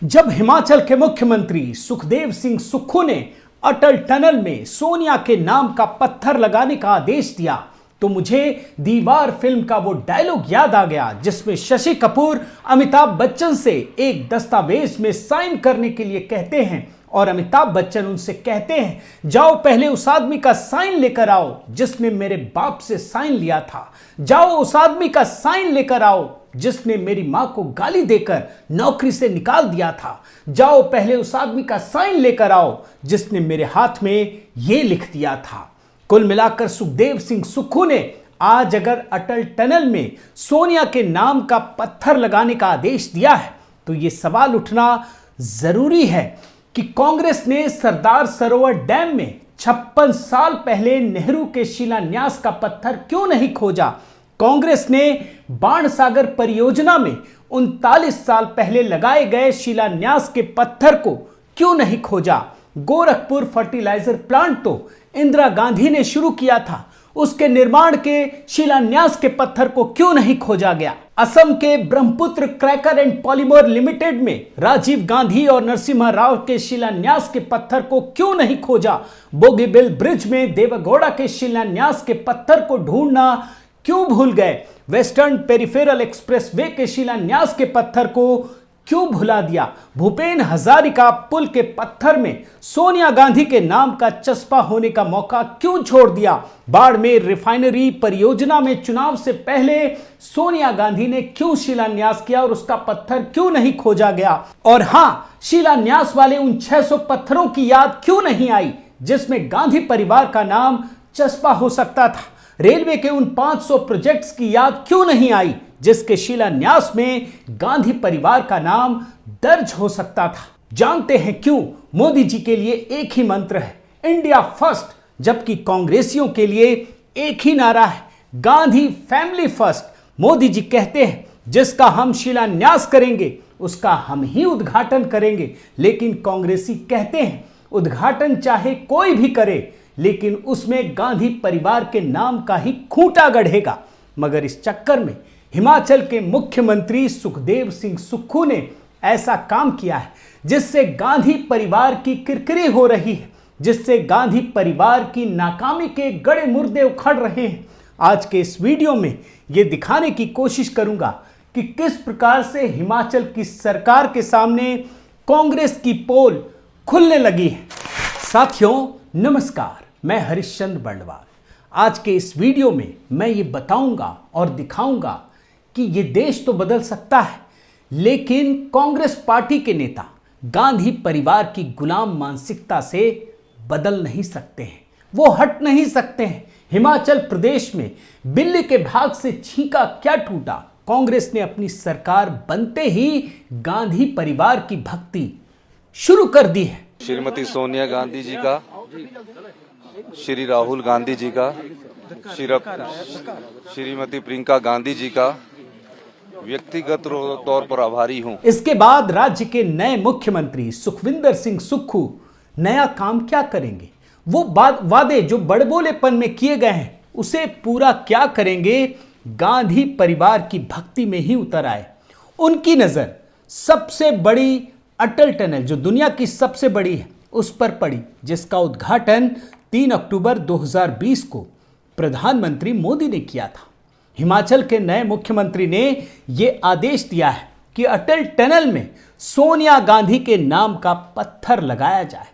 जब हिमाचल के मुख्यमंत्री सुखदेव सिंह सुक्खू ने अटल टनल में सोनिया के नाम का पत्थर लगाने का आदेश दिया तो मुझे दीवार फिल्म का वो डायलॉग याद आ गया जिसमें शशि कपूर अमिताभ बच्चन से एक दस्तावेज में साइन करने के लिए कहते हैं और अमिताभ बच्चन उनसे कहते हैं जाओ पहले उस आदमी का साइन लेकर आओ जिसने मेरे बाप से साइन लिया था, जाओ उस आदमी का साइन लेकर आओ जिसने मेरी मां को गाली देकर नौकरी से निकाल दिया था, जाओ पहले उस आदमी का साइन लेकर आओ जिसने मेरे हाथ में ये लिख दिया था। कुल मिलाकर सुखदेव सिंह सुक्खू ने आज अगर अटल टनल में सोनिया के नाम का पत्थर लगाने का आदेश दिया है तो ये सवाल उठना जरूरी है कि कांग्रेस ने सरदार सरोवर डैम में 56 साल पहले नेहरू के शिलान्यास का पत्थर क्यों नहीं खोजा। कांग्रेस ने बाणसागर परियोजना में 39 साल पहले लगाए गए शिलान्यास के पत्थर को क्यों नहीं खोजा। गोरखपुर फर्टिलाइजर प्लांट तो इंदिरा गांधी ने शुरू किया था, उसके निर्माण के शिलान्यास के पत्थर को क्यों नहीं खोजा गया। असम के Brahmaputra cracker and polymer limited में राजीव गांधी और नरसिम्हा राव के शिलान्यास के पत्थर को क्यों नहीं खोजा। बोगीबिल ब्रिज में देवगौड़ा के शिलान्यास के पत्थर को ढूंढना क्यों भूल गए। वेस्टर्न पेरिफेरल एक्सप्रेसवे के शिलान्यास के पत्थर को क्यों भुला दिया। भूपेन हजारिका पुल के पत्थर में सोनिया गांधी के नाम का चस्पा होने का मौका क्यों छोड़ दिया। बाड़मेर रिफाइनरी परियोजना में चुनाव से पहले सोनिया गांधी ने क्यों शिलान्यास किया और उसका पत्थर क्यों नहीं खोजा गया। और हां, शिलान्यास वाले उन 600 पत्थरों की याद क्यों नहीं आई जिसमें गांधी परिवार का नाम चस्पा हो सकता था। रेलवे के उन 500 प्रोजेक्ट्स की याद क्यों नहीं आई जिसके शिलान्यास में गांधी परिवार का नाम दर्ज हो सकता था। जानते हैं क्यों मोदी जी के लिए एक ही मंत्र है, इंडिया फर्स्ट, जबकि कांग्रेसियों के लिए एक ही नारा है, गांधी फैमिली फर्स्ट। मोदी जी कहते हैं जिसका हम शिलान्यास करेंगे उसका हम ही उद्घाटन करेंगे, लेकिन कांग्रेसी कहते हैं उद्घाटन चाहे कोई भी करे लेकिन उसमें गांधी परिवार के नाम का ही खूंटा गढ़ेगा। मगर इस चक्कर में हिमाचल के मुख्यमंत्री सुखदेव सिंह सुक्खू ने ऐसा काम किया है जिससे गांधी परिवार की किरकिरी हो रही है, जिससे गांधी परिवार की नाकामी के गड़े मुर्दे उखड़ रहे हैं। आज के इस वीडियो में यह दिखाने की कोशिश करूंगा कि किस प्रकार से हिमाचल की सरकार के सामने कांग्रेस की पोल खुलने लगी है। साथियों नमस्कार, मैं हरिश्चंद्र बंडवाल। आज के इस वीडियो में मैं ये बताऊंगा और दिखाऊंगा कि ये देश तो बदल सकता है लेकिन कांग्रेस पार्टी के नेता गांधी परिवार की गुलाम मानसिकता से बदल नहीं सकते हैं, वो हट नहीं सकते हैं। हिमाचल प्रदेश में बिल्ली के भाग से छींका क्या टूटा। कांग्रेस ने अपनी सरकार बनते ही गांधी परिवार की भक्ति शुरू कर दी है। श्रीमती सोनिया गांधी जी का, श्री राहुल गांधी जी का, श्रीमती प्रियंका गांधी जी का व्यक्तिगत तौर पर आभारी हूं। इसके बाद राज्य के नए मुख्यमंत्री सुखविंदर सिंह सुक्खू नया काम क्या करेंगे, वो वादे जो बड़बोलेपन में किए गए हैं उसे पूरा क्या करेंगे। गांधी परिवार की भक्ति में ही उतर आए। उनकी नजर सबसे बड़ी अटल टनल जो दुनिया की सबसे बड़ी है उस पर पड़ी, जिसका उद्घाटन 3 अक्टूबर 2020 को प्रधानमंत्री मोदी ने किया था। हिमाचल के नए मुख्यमंत्री ने यह आदेश दिया है कि अटल टनल में सोनिया गांधी के नाम का पत्थर लगाया जाए।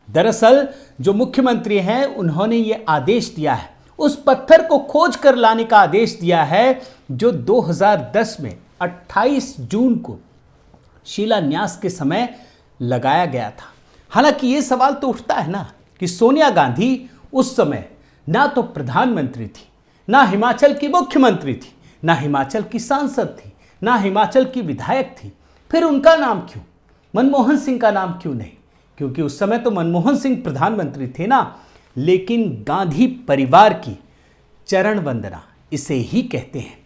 दरअसल जो मुख्यमंत्री हैं उन्होंने यह आदेश दिया है, उस पत्थर को खोज कर लाने का आदेश दिया है जो 2010 में 28 जून को शिलान्यास के समय लगाया गया था। हालांकि ये सवाल तो उठता है ना कि सोनिया गांधी उस समय ना तो प्रधानमंत्री थी, ना हिमाचल की मुख्यमंत्री थी, ना हिमाचल की सांसद थी, ना हिमाचल की विधायक थी, फिर उनका नाम क्यों, मनमोहन सिंह का नाम क्यों नहीं? क्योंकि उस समय तो मनमोहन सिंह प्रधानमंत्री थे ना। लेकिन गांधी परिवार की चरण वंदना इसे ही कहते हैं।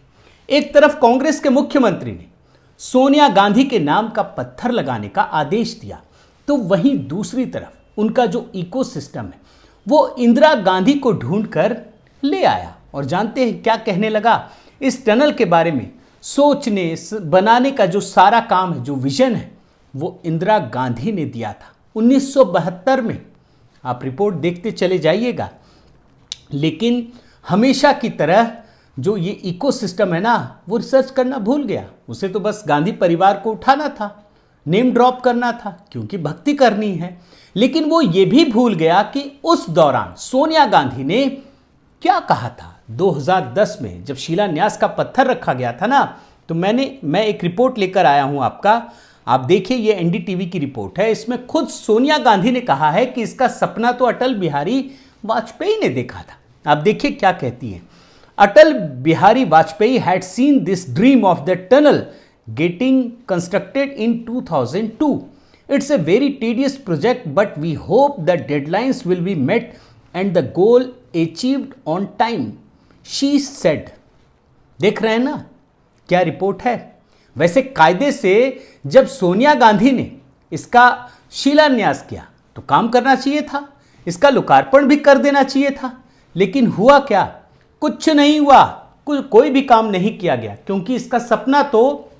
एक तरफ कांग्रेस के मुख्यमंत्री ने सोनिया गांधी के नाम का पत्थर लगाने का आदेश दिया तो वहीं दूसरी तरफ उनका जो इकोसिस्टम है वो इंदिरा गांधी को ढूंढकर ले आया। और जानते हैं क्या कहने लगा इस टनल के बारे में? सोचने बनाने का जो सारा काम है, जो विजन है, वो इंदिरा गांधी ने दिया था 1972 में। आप रिपोर्ट देखते चले जाइएगा। लेकिन हमेशा की तरह जो ये इकोसिस्टम है ना, वो रिसर्च करना भूल गया। उसे तो बस गांधी परिवार को उठाना था, नेम ड्रॉप करना था, क्योंकि भक्ति करनी है। लेकिन वो ये भी भूल गया कि उस दौरान सोनिया गांधी ने क्या कहा था। 2010 में जब शिलान्यास का पत्थर रखा गया था ना, तो मैं एक रिपोर्ट लेकर आया हूं आपका। आप देखिए, ये एनडीटीवी की रिपोर्ट है। इसमें खुद सोनिया गांधी ने कहा है कि इसका सपना तो अटल बिहारी वाजपेयी ने देखा था। आप देखिए क्या कहती हैं। Atal Bihari Vajpayee had seen this dream of the tunnel getting constructed in 2002. It's a very tedious project, but we hope the deadlines will be met and the goal achieved on time, she said. देख रहे हैं ना क्या report है। वैसे कायदे से जब सोनिया गांधी ने इसका शिलान्यास किया तो काम करना चाहिए था, इसका लोकार्पण भी कर देना चाहिए था। लेकिन हुआ क्या? कुछ नहीं हुआ, कोई भी काम नहीं किया गया, क्योंकि इसका सपना तो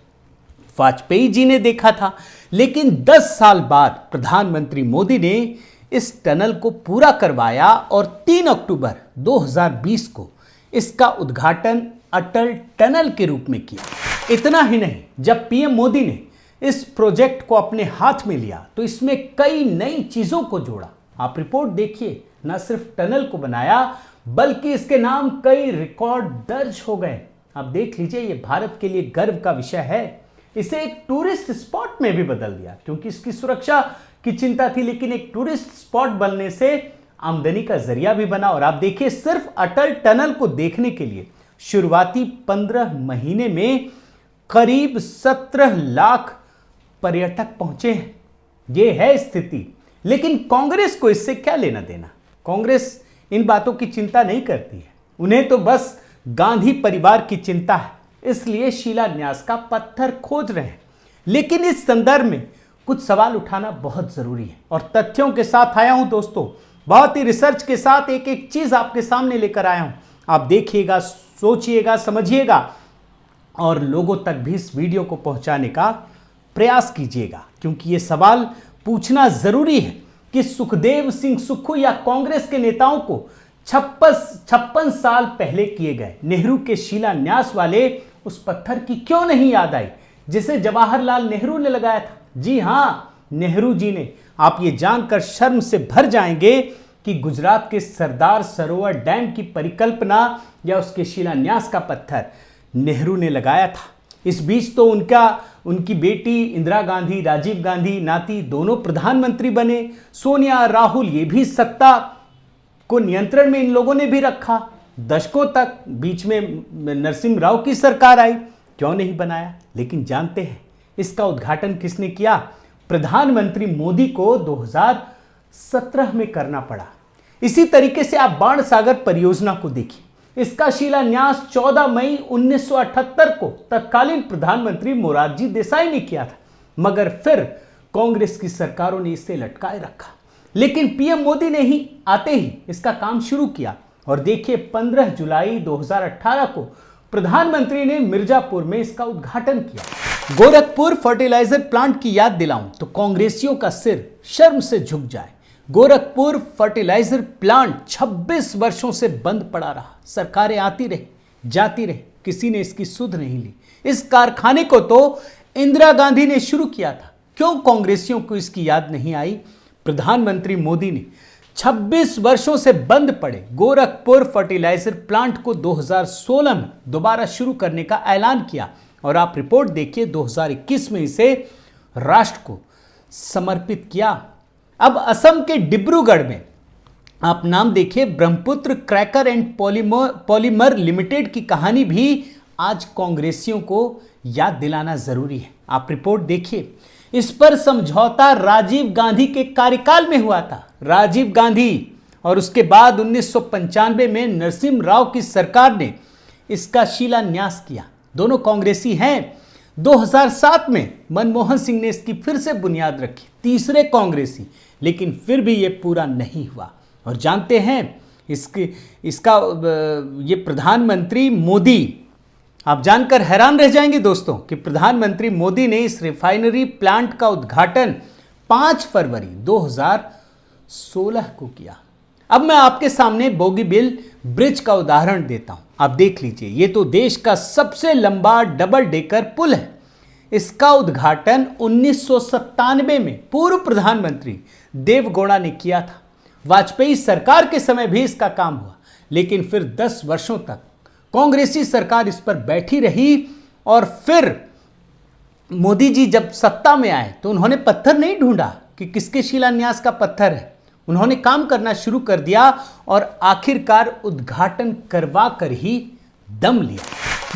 वाजपेयी जी ने देखा था। लेकिन 10 साल बाद प्रधानमंत्री मोदी ने इस टनल को पूरा करवाया और 3 अक्टूबर 2020 को इसका उद्घाटन अटल टनल के रूप में किया। इतना ही नहीं, जब पीएम मोदी ने इस प्रोजेक्ट को अपने हाथ में लिया तो इसमें कई नई चीजों को जोड़ा। आप रिपोर्ट देखिए, न सिर्फ टनल को बनाया बल्कि इसके नाम कई रिकॉर्ड दर्ज हो गए। आप देख लीजिए, ये भारत के लिए गर्व का विषय है। इसे एक टूरिस्ट स्पॉट में भी बदल दिया, क्योंकि इसकी सुरक्षा की चिंता थी, लेकिन एक टूरिस्ट स्पॉट बनने से आमदनी का जरिया भी बना। और आप देखिए, सिर्फ अटल टनल को देखने के लिए शुरुआती 15 महीने में करीब 17 लाख पर्यटक पहुंचे हैं। यह है स्थिति। लेकिन कांग्रेस को इससे क्या लेना देना? कांग्रेस इन बातों की चिंता नहीं करती है। उन्हें तो बस गांधी परिवार की चिंता है, इसलिए शिलान्यास का पत्थर खोज रहे हैं। लेकिन इस संदर्भ में कुछ सवाल उठाना बहुत जरूरी है और तथ्यों के साथ आया हूं दोस्तों। बहुत ही रिसर्च के साथ एक एक चीज आपके सामने लेकर आया हूं। आप देखिएगा, सोचिएगा, समझिएगा और लोगों तक भी इस वीडियो को पहुंचाने का प्रयास कीजिएगा, क्योंकि ये सवाल पूछना जरूरी है कि सुखदेव सिंह सुक्खू या कांग्रेस के नेताओं को 56 साल पहले किए गए नेहरू के शिलान्यास वाले उस पत्थर की क्यों नहीं याद आई जिसे जवाहरलाल नेहरू ने लगाया था। जी हां, नेहरू जी ने। आप ये जानकर शर्म से भर जाएंगे कि गुजरात के सरदार सरोवर डैम की परिकल्पना या उसके शिलान्यास का पत्थर नेहरू ने लगाया था। इस बीच तो उनकी बेटी इंदिरा गांधी, राजीव गांधी, नाती दोनों प्रधानमंत्री बने। सोनिया, राहुल, ये भी सत्ता को नियंत्रण में इन लोगों ने भी रखा दशकों तक। बीच में नरसिम्हा राव की सरकार आई, क्यों नहीं बनाया? लेकिन जानते हैं इसका उद्घाटन किसने किया? प्रधानमंत्री मोदी को 2017 में करना पड़ा। इसी तरीके से आप बाण सागर परियोजना को देखिए। इसका शिलान्यास 14 मई 1978 को तत्कालीन प्रधानमंत्री मोरारजी देसाई ने किया था, मगर फिर कांग्रेस की सरकारों ने इसे लटकाए रखा। लेकिन पीएम मोदी ने ही आते ही इसका काम शुरू किया और देखिए 15 जुलाई 2018 को प्रधानमंत्री ने मिर्जापुर में इसका उद्घाटन किया। गोरखपुर फर्टिलाइजर प्लांट की याद दिलाऊं तो कांग्रेसियों का सिर शर्म से झुक जाए। गोरखपुर फर्टिलाइजर प्लांट 26 वर्षों से बंद पड़ा रहा। सरकारें आती रही, जाती रही, किसी ने इसकी सुध नहीं ली। इस कारखाने को तो इंदिरा गांधी ने शुरू किया था। क्यों कांग्रेसियों को इसकी याद नहीं आई? प्रधानमंत्री मोदी ने 26 वर्षों से बंद पड़े गोरखपुर फर्टिलाइजर प्लांट को 2016 में दोबारा शुरू करने का ऐलान किया और आप रिपोर्ट देखिए 2021 में इसे राष्ट्र को समर्पित किया। अब असम के डिब्रूगढ़ में आप नाम देखिए, Brahmaputra cracker and polymer limited की कहानी भी आज कांग्रेसियों को याद दिलाना जरूरी है। आप रिपोर्ट देखिए, इस पर समझौता राजीव गांधी के कार्यकाल में हुआ था। राजीव गांधी और उसके बाद 1995 में नरसिम्हा राव की सरकार ने इसका शिलान्यास किया। दोनों कांग्रेसी हैं। 2007 में मनमोहन सिंह ने इसकी फिर से बुनियाद रखी, तीसरे कांग्रेसी, लेकिन फिर भी ये पूरा नहीं हुआ। और जानते हैं ये प्रधानमंत्री मोदी आप जानकर हैरान रह जाएंगे दोस्तों कि प्रधानमंत्री मोदी ने इस रिफाइनरी प्लांट का उद्घाटन 5 फरवरी 2016 को किया। अब मैं आपके सामने बोगीबिल ब्रिज का उदाहरण देता हूं, आप देख लीजिए। ये तो देश का सबसे लंबा डबल डेकर पुल है। इसका उद्घाटन 1997 में पूर्व प्रधानमंत्री देवगौड़ा ने किया था। वाजपेयी सरकार के समय भी इसका काम हुआ, लेकिन फिर 10 वर्षों तक कांग्रेसी सरकार इस पर बैठी रही और फिर मोदी जी जब सत्ता में आए तो उन्होंने पत्थर नहीं ढूंढा कि किसके शिलान्यास का पत्थर है। उन्होंने काम करना शुरू कर दिया और आखिरकार उद्घाटन करवा कर ही दम लिया।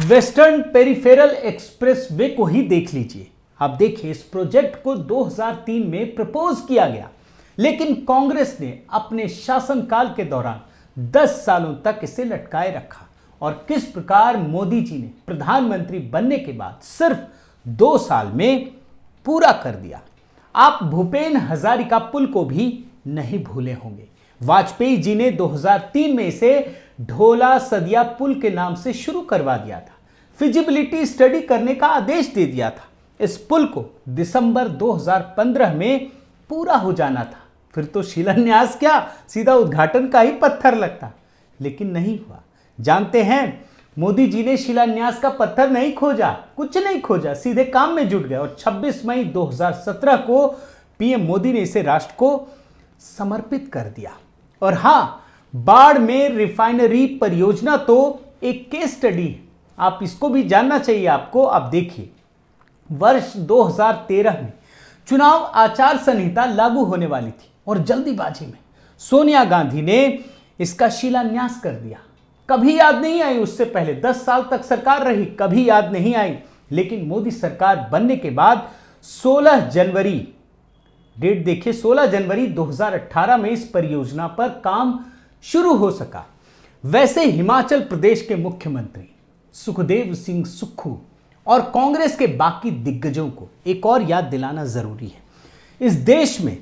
वेस्टर्न पेरिफेरल एक्सप्रेस वे को ही देख लीजिए। आप देखिए, इस प्रोजेक्ट को 2003 में प्रपोज किया गया, लेकिन कांग्रेस ने अपने शासनकाल के दौरान 10 सालों तक इसे लटकाए रखा और किस प्रकार मोदी जी ने प्रधानमंत्री बनने के बाद सिर्फ 2 साल में पूरा कर दिया। आप भूपेन हजारिका पुल को भी नहीं भूले होंगे। वाजपेयी जी ने 2003 में इसे ढोला सदिया पुल के नाम से शुरू करवा दिया था। फिजिबिलिटी स्टडी करने का आदेश दे दिया था। इस पुल को दिसंबर 2015 में पूरा हो जाना था। फिर तो शिलान्यास क्या, सीधा उद्घाटन का ही पत्थर लगता, लेकिन नहीं हुआ। जानते हैं, मोदी जी ने शिलान्यास का पत्थर नहीं खोजा, कुछ नहीं खोजा, सीधे काम में जुट गए और 26 मई 2017 को पीएम मोदी ने इसे राष्ट्र को समर्पित कर दिया। और हां, बाढ़ में रिफाइनरी परियोजना तो एक केस स्टडी है, आप इसको भी जानना चाहिए आपको। आप देखिए, वर्ष 2013 में चुनाव आचार संहिता लागू होने वाली थी और जल्दीबाजी में सोनिया गांधी ने इसका शिलान्यास कर दिया। कभी याद नहीं आई उससे पहले, 10 साल तक सरकार रही, कभी याद नहीं आई। लेकिन मोदी सरकार बनने के बाद 16 जनवरी, डेट देखिए, 16 जनवरी 2018 में इस परियोजना पर काम शुरू हो सका। वैसे हिमाचल प्रदेश के मुख्यमंत्री सुखदेव सिंह सुक्खू और कांग्रेस के बाकी दिग्गजों को एक और याद दिलाना जरूरी है। इस देश में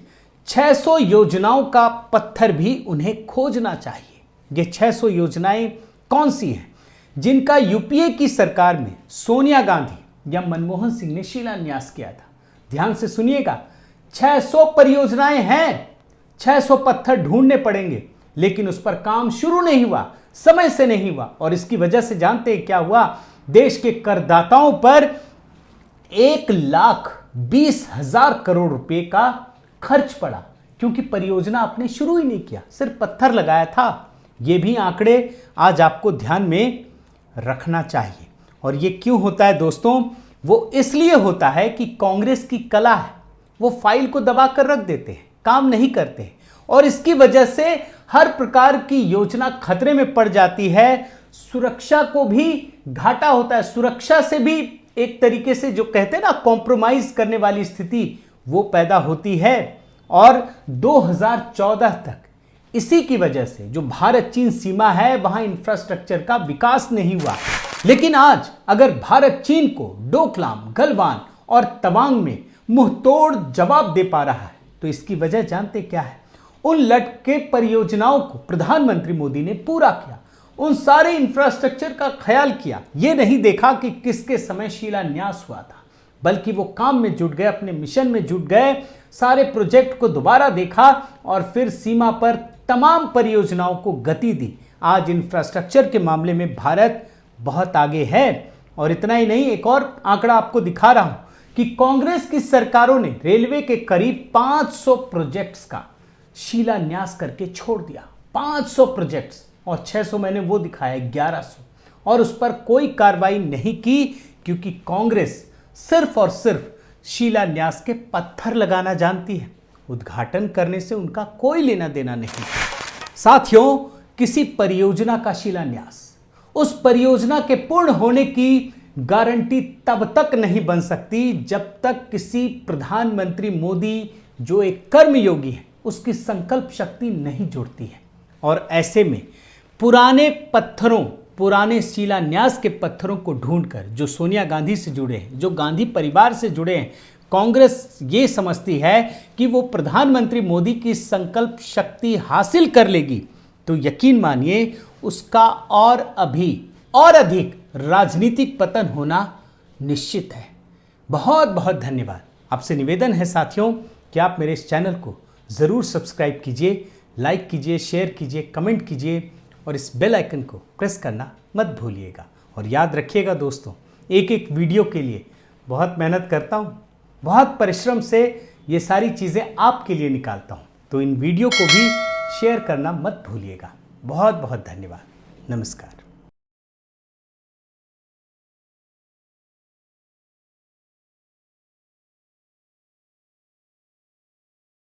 600 योजनाओं का पत्थर भी उन्हें खोजना चाहिए। ये 600 योजनाएं कौन सी हैं जिनका यूपीए की सरकार में सोनिया गांधी या मनमोहन सिंह ने शिलान्यास किया था? ध्यान से सुनिएगा, 600 परियोजनाएं हैं। 600 पत्थर ढूंढने पड़ेंगे, लेकिन उस पर काम शुरू नहीं हुआ, समय से नहीं हुआ। और इसकी वजह से जानते हैं क्या हुआ? देश के करदाताओं पर 1,20,000 करोड़ रुपए का खर्च पड़ा, क्योंकि परियोजना आपने शुरू ही नहीं किया, सिर्फ पत्थर लगाया था। ये भी आंकड़े आज आपको ध्यान में रखना चाहिए। और ये क्यों होता है दोस्तों? वो इसलिए होता है कि कांग्रेस की कला है, वो फाइल को दबा कर रख देते हैं, काम नहीं करते हैं, और इसकी वजह से हर प्रकार की योजना खतरे में पड़ जाती है। सुरक्षा को भी घाटा होता है, सुरक्षा से भी एक तरीके से जो कहते हैं ना कॉम्प्रोमाइज करने वाली स्थिति, वो पैदा होती है। और 2014 तक इसी की वजह से जो भारत चीन सीमा है, वहां इंफ्रास्ट्रक्चर का विकास नहीं हुआ। लेकिन आज अगर भारत चीन को डोकलाम, गलवान और तवांग में मुंहतोड़ जवाब दे पा रहा है, तो इसकी वजह जानते क्या है? उन लटके परियोजनाओं को प्रधानमंत्री मोदी ने पूरा किया, उन सारे इंफ्रास्ट्रक्चर का ख्याल किया। यह नहीं देखा कि किसके समय शिलान्यास हुआ था, बल्कि वो काम में जुट गए, अपने मिशन में जुट गए, सारे प्रोजेक्ट को दोबारा देखा और फिर सीमा पर तमाम परियोजनाओं को गति दी। आज इंफ्रास्ट्रक्चर के मामले में भारत बहुत आगे है। और इतना ही नहीं, एक और आंकड़ा आपको दिखा रहा हूं कि कांग्रेस की सरकारों ने रेलवे के करीब 500 प्रोजेक्ट्स का शिलान्यास करके छोड़ दिया। 500 प्रोजेक्ट्स, और 600 मैंने वो दिखाया, 1100, और उस पर कोई कार्रवाई नहीं की, क्योंकि कांग्रेस सिर्फ और सिर्फ शिलान्यास के पत्थर लगाना जानती है, उद्घाटन करने से उनका कोई लेना देना नहीं। साथियों, किसी परियोजना का शिलान्यास उस परियोजना के पूर्ण होने की गारंटी तब तक नहीं बन सकती जब तक किसी प्रधानमंत्री मोदी, जो एक कर्मयोगी है, उसकी संकल्प शक्ति नहीं जुड़ती है। और ऐसे में पुराने पत्थरों, पुराने शिलान्यास के पत्थरों को ढूंढकर, जो सोनिया गांधी से जुड़े हैं, जो गांधी परिवार से जुड़े हैं, कांग्रेस ये समझती है कि वो प्रधानमंत्री मोदी की संकल्प शक्ति हासिल कर लेगी, तो यकीन मानिए उसका और अधिक राजनीतिक पतन होना निश्चित है। बहुत बहुत धन्यवाद। आपसे निवेदन है साथियों कि आप मेरे इस चैनल को ज़रूर सब्सक्राइब कीजिए, लाइक कीजिए, शेयर कीजिए, कमेंट कीजिए और इस बेल आइकन को प्रेस करना मत भूलिएगा। और याद रखिएगा दोस्तों, एक एक वीडियो के लिए बहुत मेहनत करता हूँ, बहुत परिश्रम से ये सारी चीज़ें आपके लिए निकालता हूँ। तो इन वीडियो को भी शेयर करना मत भूलिएगा। बहुत बहुत धन्यवाद। नमस्कार।